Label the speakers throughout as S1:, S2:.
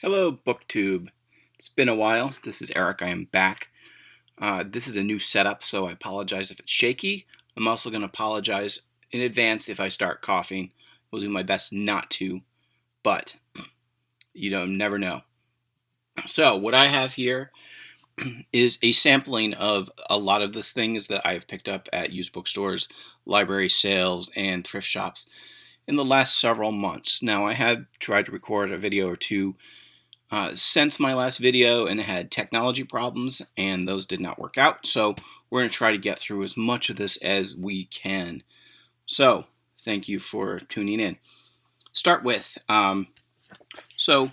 S1: Hello, BookTube. It's been a while. This is Eric. I am back. This is a new setup, so I apologize if it's shaky. I'm also going to apologize in advance if I start coughing. We'll do my best not to, but never know. So, what I have here is a sampling of a lot of the things that I've picked up at used bookstores, library sales, and thrift shops in the last several months. Now, I have tried to record a video or two since my last video and had technology problems, and those did not work out. So we're going to try to get through as much of this as we can. So thank you for tuning in. Start with, so I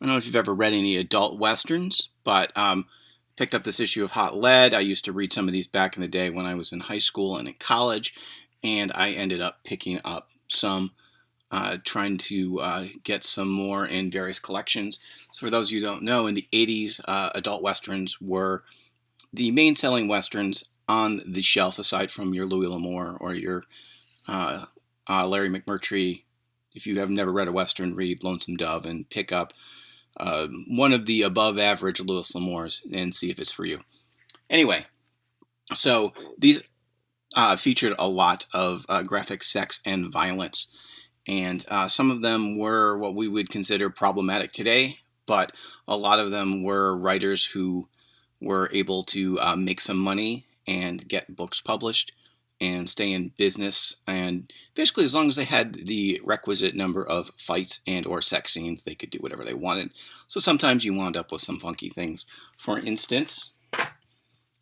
S1: don't know if you've ever read any adult westerns, but picked up this issue of Hot Lead. I used to read some of these back in the day when I was in high school and in college, and I ended up picking up some trying to get some more in various collections. So for those of you who don't know, in the 80s, adult westerns were the main selling westerns on the shelf, aside from your Louis L'Amour or your Larry McMurtry. If you have never read a western, read Lonesome Dove and pick up one of the above average Louis L'Amours and see if it's for you. Anyway, so these featured a lot of graphic sex and violence. And some of them were what we would consider problematic today, but a lot of them were writers who were able to make some money and get books published and stay in business. And basically, as long as they had the requisite number of fights and or sex scenes, they could do whatever they wanted. So sometimes you wound up with some funky things. For instance,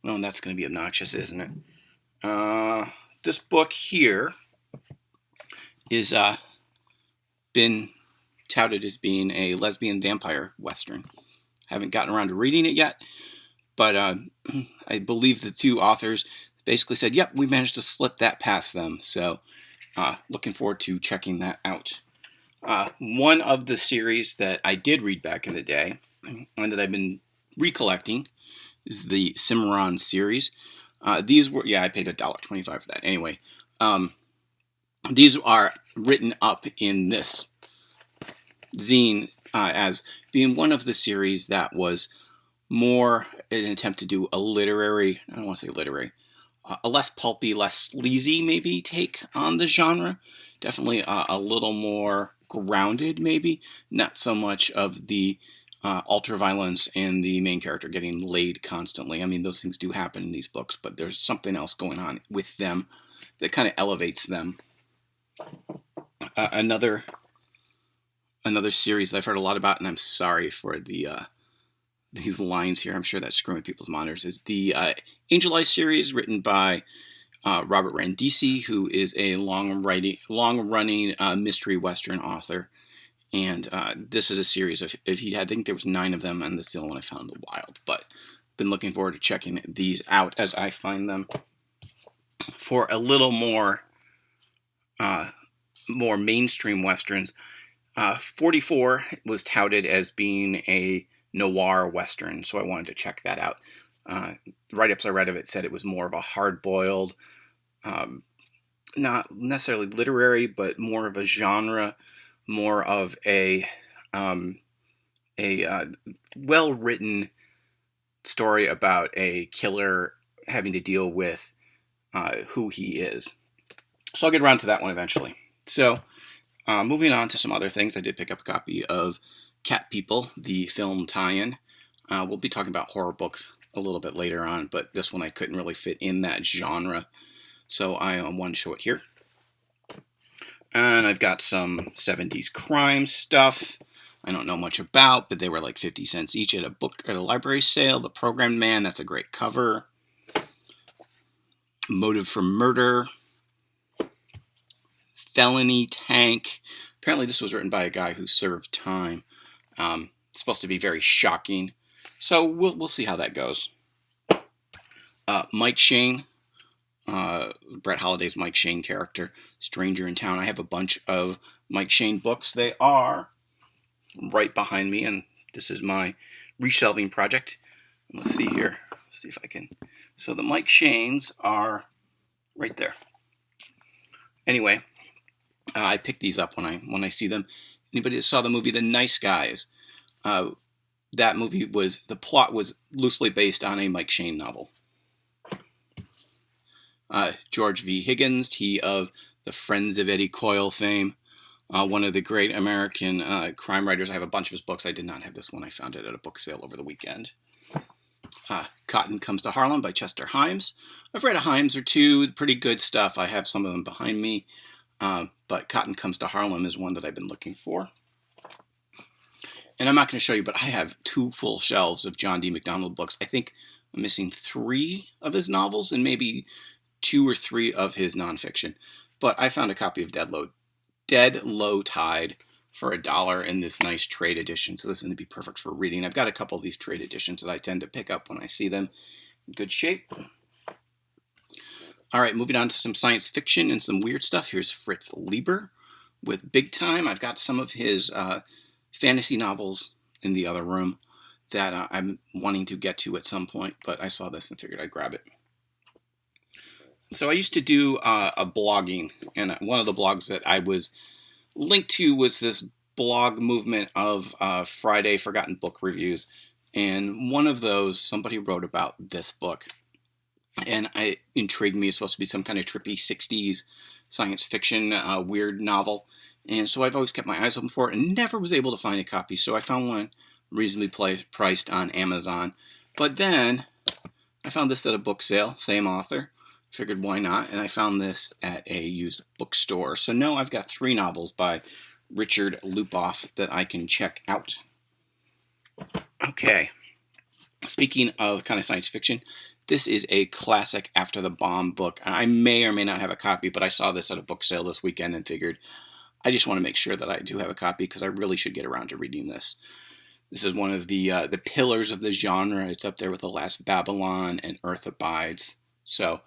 S1: well, that's going to be obnoxious, isn't it? This book here is been touted as being a lesbian vampire western. Haven't gotten around to reading it yet, but I believe the two authors basically said, yep, we managed to slip that past them. So looking forward to checking that out. One of the series that I did read back in the day and that I've been recollecting is the Cimarron series. These were, I paid $1.25 for that. Anyway, these are written up in this zine as being one of the series that was more an attempt to do a literary, I don't want to say literary, a less pulpy, less sleazy maybe take on the genre. Definitely a little more grounded maybe, not so much of the ultra-violence and the main character getting laid constantly. I mean, those things do happen in these books, but there's something else going on with them that kind of elevates them. Another series that I've heard a lot about, and I'm sorry for these lines here, I'm sure that's screwing people's monitors, is the Angel Eyes series written by Robert Randisi, who is a long-running mystery western author. And this is a series of, I think there was 9 of them, and this is the only one I found in the wild. But been looking forward to checking these out as I find them for a little more mainstream westerns. 44 was touted as being a noir western, so I wanted to check that out. Write-ups I read of it said it was more of a hard-boiled, not necessarily literary, but more of a genre, more of a well-written story about a killer having to deal with who he is. So I'll get around to that one eventually. So moving on to some other things, I did pick up a copy of Cat People, the film tie-in. We'll be talking about horror books a little bit later on, but this one I couldn't really fit in that genre, so I wanted to show it here. And I've got some 70s crime stuff I don't know much about, but they were like 50 cents each at a library sale. The Programmed Man, that's a great cover. Motive for Murder. Felony Tank. Apparently this was written by a guy who served time. It's supposed to be very shocking. So we'll see how that goes. Mike Shane. Brett Holliday's Mike Shane character. Stranger in Town. I have a bunch of Mike Shane books. They are right behind me, and this is my reshelving project. Let's see here. Let's see if I can. So the Mike Shanes are right there. Anyway, I pick these up when I see them. Anybody that saw the movie The Nice Guys Uh, that movie the plot was loosely based on a Mike Shane novel. George V. Higgins, he of the Friends of Eddie Coyle fame, one of the great American crime writers. I have a bunch of his books. I did not have this one. I found it at a book sale over the weekend. Cotton Comes to Harlem by Chester Himes. I've read a Himes or two, pretty good stuff. I have some of them behind me, but Cotton Comes to Harlem is one that I've been looking for. And I'm not going to show you, but I have 2 full shelves of John D. MacDonald books. I think I'm missing 3 of his novels and maybe 2 or 3 of his nonfiction. But I found a copy of Dead Low Tide for $1 in this nice trade edition. So this is going to be perfect for reading. I've got a couple of these trade editions that I tend to pick up when I see them in good shape. All right, moving on to some science fiction and some weird stuff. Here's Fritz Leiber with Big Time. I've got some of his fantasy novels in the other room that I'm wanting to get to at some point, but I saw this and figured I'd grab it. So I used to do a blogging, and one of the blogs that I was linked to was this blog movement of Friday Forgotten Book Reviews, and one of those, somebody wrote about this book, and it intrigued me. It's supposed to be some kind of trippy 60s science fiction weird novel, and so I've always kept my eyes open for it and never was able to find a copy. So I found one reasonably priced on Amazon, but then I found this at a book sale, same author. Figured why not, and I found this at a used bookstore. So now I've got 3 novels by Richard Lupoff that I can check out. Okay, speaking of kind of science fiction, this is a classic After the Bomb book. I may or may not have a copy, but I saw this at a book sale this weekend and figured I just want to make sure that I do have a copy because I really should get around to reading this. This is one of the pillars of the genre. It's up there with The Last Babylon and Earth Abides. So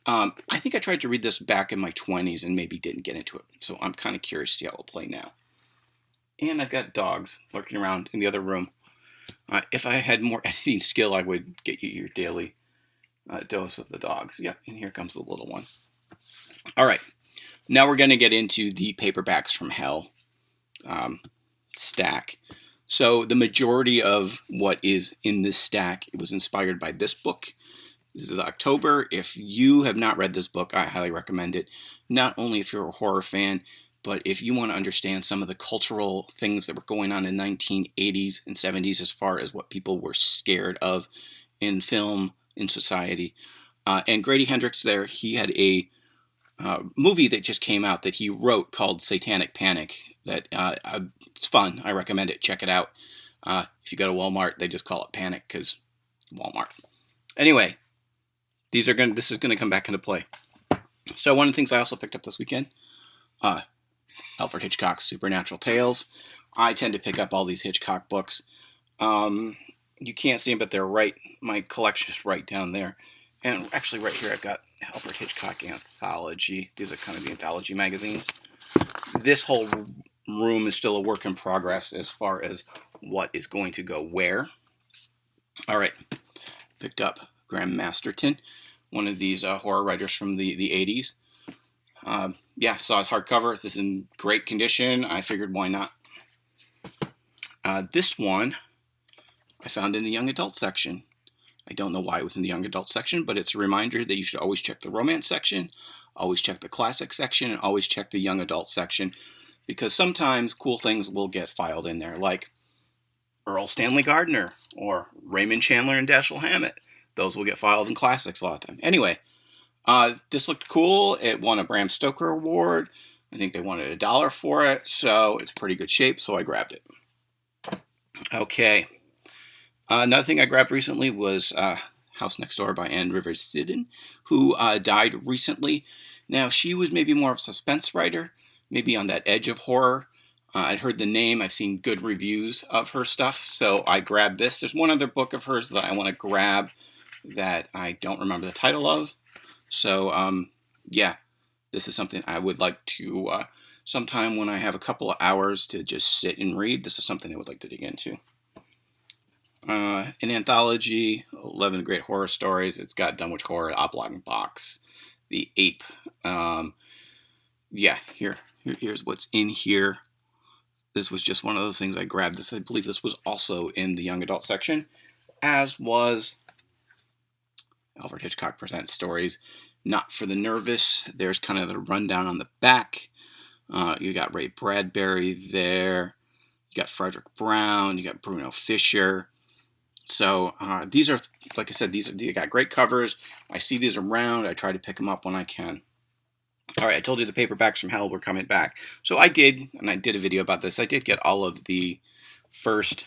S1: I think I tried to read this back in my 20s and maybe didn't get into it. So I'm kind of curious to see how it'll play now. And I've got dogs lurking around in the other room. If I had more editing skill, I would get you your daily dose of the dogs. Yep, and here comes the little one. All right, now we're going to get into the Paperbacks from Hell stack. So the majority of what is in this stack, it was inspired by this book. This is October. If you have not read this book, I highly recommend it. Not only if you're a horror fan, but if you want to understand some of the cultural things that were going on in the 1980s and 70s as far as what people were scared of in film, in society. And Grady Hendrix there, he had a movie that just came out that he wrote called Satanic Panic. That it's fun. I recommend it. Check it out. If you go to Walmart, they just call it Panic because Walmart. Anyway, this is gonna come back into play. So one of the things I also picked up this weekend, Alfred Hitchcock's Supernatural Tales. I tend to pick up all these Hitchcock books. You can't see them, but they're right. My collection is right down there. And actually, right here, I've got Alfred Hitchcock Anthology. These are kind of the anthology magazines. This whole room is still a work in progress as far as what is going to go where. All right, picked up Graham Masterton, one of these horror writers from the 80s. Saw his hardcover. This is in great condition. I figured why not. This one I found in the young adult section. I don't know why it was in the young adult section, but it's a reminder that you should always check the romance section, always check the classic section, and always check the young adult section, because sometimes cool things will get filed in there, like Earl Stanley Gardner or Raymond Chandler and Dashiell Hammett. Those will get filed in classics a lot of time. Anyway, this looked cool. It won a Bram Stoker Award. I think they wanted $1 for it, so it's pretty good shape, so I grabbed it. Okay. Another thing I grabbed recently was House Next Door by Anne Rivers Sidden, who died recently. Now, she was maybe more of a suspense writer, maybe on that edge of horror. I'd heard the name. I've seen good reviews of her stuff, so I grabbed this. There's one other book of hers that I want to grab that I don't remember the title of. So, this is something I would like to, sometime when I have a couple of hours to just sit and read, this is something I would like to dig into. An anthology, 11 Great Horror Stories. It's got Dunwich Horror, Oblong Box, The Ape. Here's what's in here. this was just one of those things I grabbed. This, I believe this was also in the young adult section, as was Alfred Hitchcock Presents Stories Not for the Nervous. There's kind of the rundown on the back. You got Ray Bradbury there. You got Frederick Brown. You got Bruno Fisher. So these are, like I said, you got great covers. I see these around. I try to pick them up when I can. All right, I told you the paperbacks from hell were coming back. So I did, and I did a video about this. I did get all of the first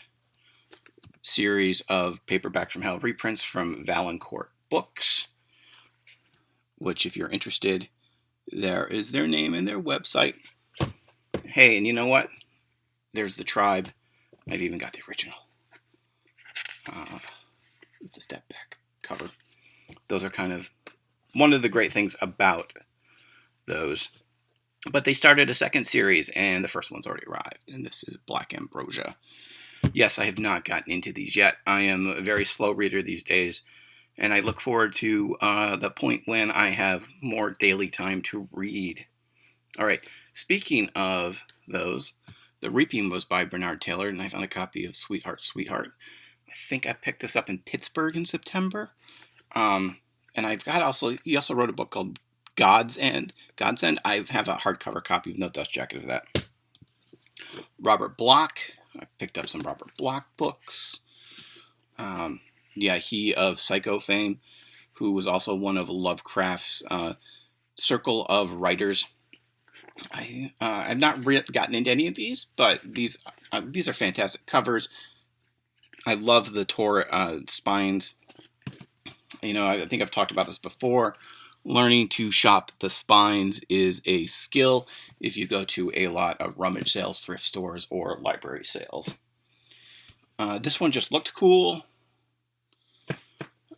S1: series of Paperback from Hell reprints from Valancourt Books, which, if you're interested, there is their name and their website. Hey, and you know what? There's the Tribe. I've even got the original with the step back cover. Those are kind of one of the great things about those. But they started a second series, and the first one's already arrived, and this is Black Ambrosia. Yes, I have not gotten into these yet. I am a very slow reader these days, and I look forward to the point when I have more daily time to read. All right, speaking of those, The Reaping was by Bernard Taylor, and I found a copy of Sweetheart, Sweetheart. I think I picked this up in Pittsburgh in September. And I've got he also wrote a book called Godsend. I have a hardcover copy with no dust jacket of that. Robert Bloch. I picked up some Robert Bloch books. He of Psycho fame, who was also one of Lovecraft's circle of writers. I've not gotten into any of these, but these are fantastic covers. I love the tore spines. I think I've talked about this before. Learning to shop the spines is a skill if you go to a lot of rummage sales, thrift stores, or library sales. This one just looked cool.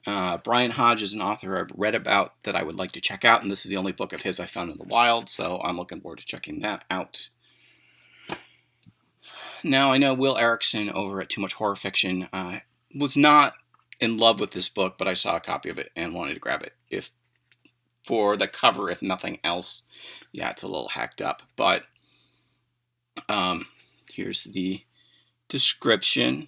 S1: Brian Hodge is an author I've read about that I would like to check out, and this is the only book of his I found in the wild, so I'm looking forward to checking that out. Now, I know Will Erickson over at Too Much Horror Fiction was not in love with this book, but I saw a copy of it and wanted to grab it for the cover, if nothing else. Yeah, it's a little hacked up, but here's the description.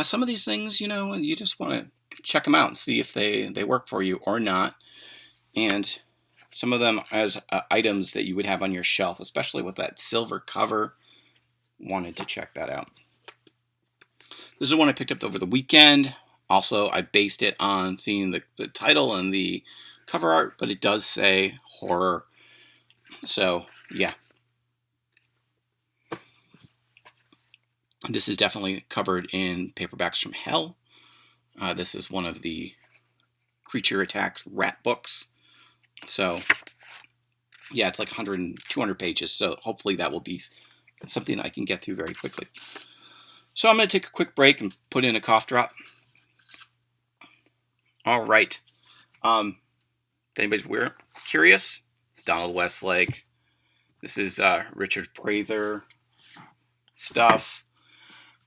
S1: Some of these things, you just want to check them out and see if they work for you or not. And some of them as items that you would have on your shelf, especially with that silver cover. Wanted to check that out. This is one I picked up over the weekend. Also, I based it on seeing the title and the cover art, but it does say horror. So, yeah. This is definitely covered in Paperbacks from Hell. This is one of the Creature Attacks rat books. So, yeah, it's like 100, 200 pages. So hopefully that will be something I can get through very quickly. So I'm going to take a quick break and put in a cough drop. All right. If anybody's curious, it's Donald Westlake. This is Richard Prather stuff.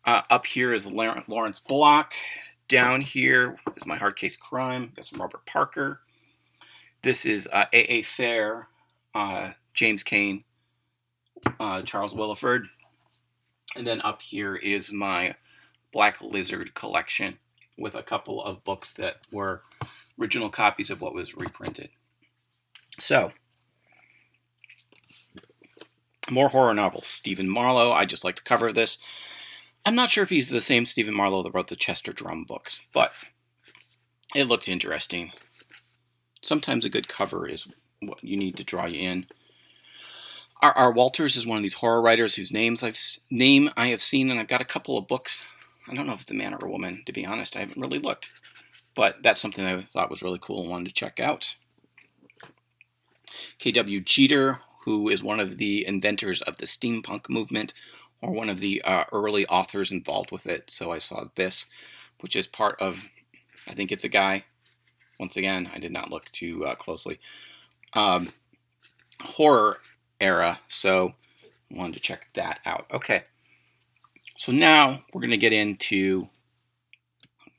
S1: Up here is Lawrence Block. Down here is My Hard Case Crime. Got some Robert Parker. This is A.A. Fair, James Cain, Charles Willeford. And then up here is my Black Lizard collection with a couple of books that were original copies of what was reprinted. So, more horror novels. Stephen Marlowe. I just like the cover of this. I'm not sure if he's the same Stephen Marlowe that wrote the Chester Drum books, but it looked interesting. Sometimes a good cover is what you need to draw you in. R.R. Walters is one of these horror writers whose name I have seen, and I've got a couple of books. I don't know if it's a man or a woman, to be honest. I haven't really looked. But that's something I thought was really cool and wanted to check out. K.W. Jeter, who is one of the inventors of the steampunk movement, or one of the early authors involved with it. So I saw this, which is part of, I think it's a guy. Once again, I did not look too closely. Horror era, so I wanted to check that out. Okay, so now we're going to get into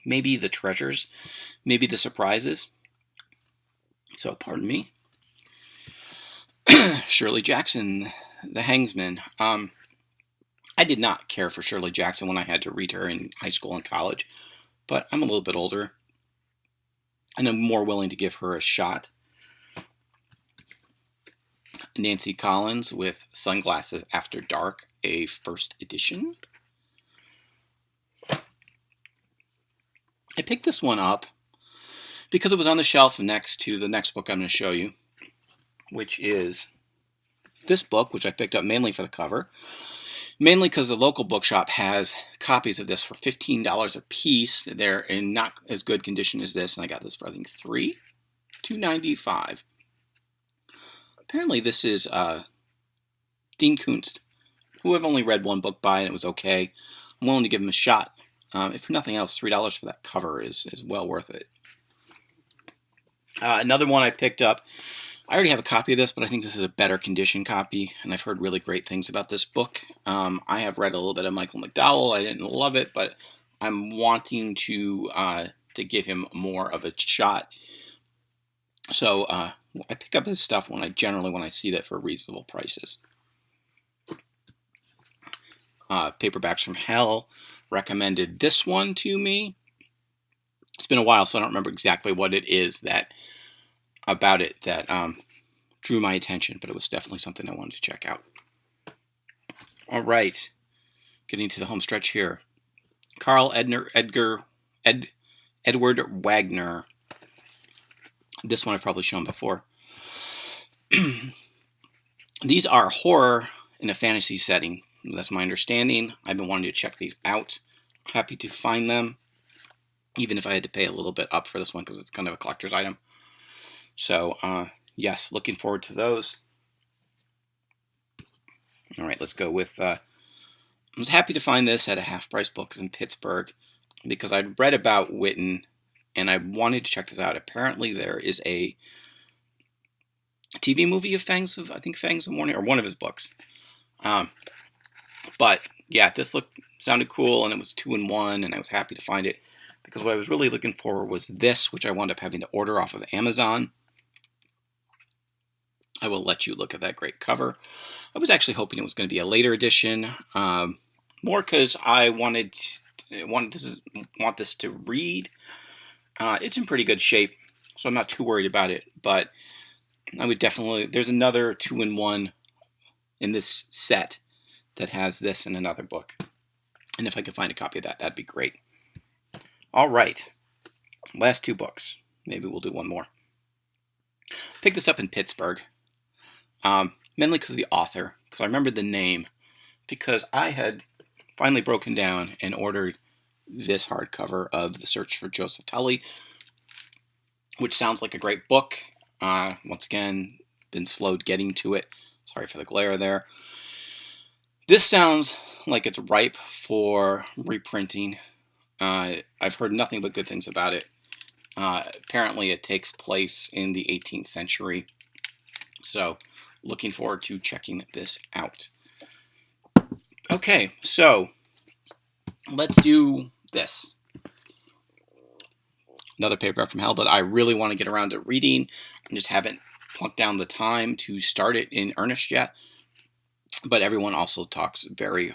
S1: maybe the treasures, maybe the surprises. So pardon me. Shirley Jackson, The Hangsman. I did not care for Shirley Jackson when I had to read her in high school and college, but I'm a little bit older, and I'm more willing to give her a shot. Nancy Collins with Sunglasses After Dark, a first edition. I picked this one up because it was on the shelf next to the next book I'm going to show you, which is this book, which I picked up mainly for the cover, mainly because the local bookshop has copies of this for $15 a piece. They're in not as good condition as this, and I got this for, I think, $2.95. Apparently this is Dean Koontz, who I've only read one book by, and it was okay. I'm willing to give him a shot. If for nothing else, $3 for that cover is well worth it. Another one I picked up, I already have a copy of this, but I think this is a better condition copy, and I've heard really great things about this book. I have read a little bit of Michael McDowell. I didn't love it, but I'm wanting to give him more of a shot. So I pick up his stuff when I see that for reasonable prices. Paperbacks from Hell recommended this one to me. It's been a while, so I don't remember exactly what it is about it that drew my attention, but it was definitely something I wanted to check out. All right, getting to the home stretch here. Edward Wagner. This one I've probably shown before. These are horror in a fantasy setting. That's my understanding. I've been wanting to check these out. Happy to find them, even if I had to pay a little bit up for this one because it's kind of a collector's item. So, yes, looking forward to those. All right, let's go with... I was happy to find this at a half-price books in Pittsburgh because I'd read about Witten, and I wanted to check this out. Apparently, there is a TV movie of Fangs of the Morning, or one of his books. But yeah, this sounded cool, and it was 2-in-1, and I was happy to find it because what I was really looking for was this, which I wound up having to order off of Amazon. I will let you look at that great cover. I was actually hoping it was going to be a later edition, more because I want this to read. It's in pretty good shape, so I'm not too worried about it, but I would definitely... There's another 2-in-1 in this set that has this in another book, and if I could find a copy of that, that'd be great. All right, last two books. Maybe we'll do one more. Picked this up in Pittsburgh, mainly because of the author, because I remembered the name, because I had finally broken down and ordered this hardcover of The Search for Joseph Tully, which sounds like a great book. Once again, been slowed getting to it. Sorry for the glare there. This sounds like it's ripe for reprinting. I've heard nothing but good things about it. Apparently it takes place in the 18th century. So, looking forward to checking this out. Okay, so let's do this. Another paperback from hell that I really want to get around to reading. I just haven't plunked down the time to start it in earnest yet. But everyone also talks very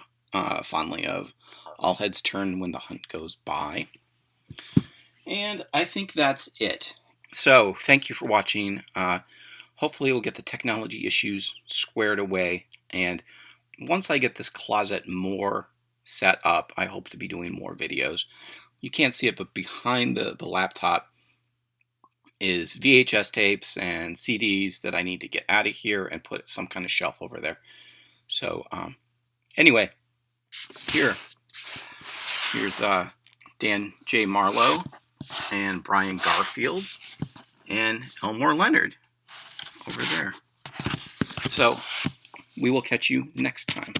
S1: fondly of All Heads Turn When the Hunt Goes By. And I think that's it. So, thank you for watching. Hopefully we'll get the technology issues squared away. And once I get this closet more set up, I hope to be doing more videos. You can't see it, but behind the laptop is VHS tapes and CDs that I need to get out of here and put some kind of shelf over there. So, anyway, here's Dan J. Marlowe and Brian Garfield and Elmore Leonard over there. So, we will catch you next time.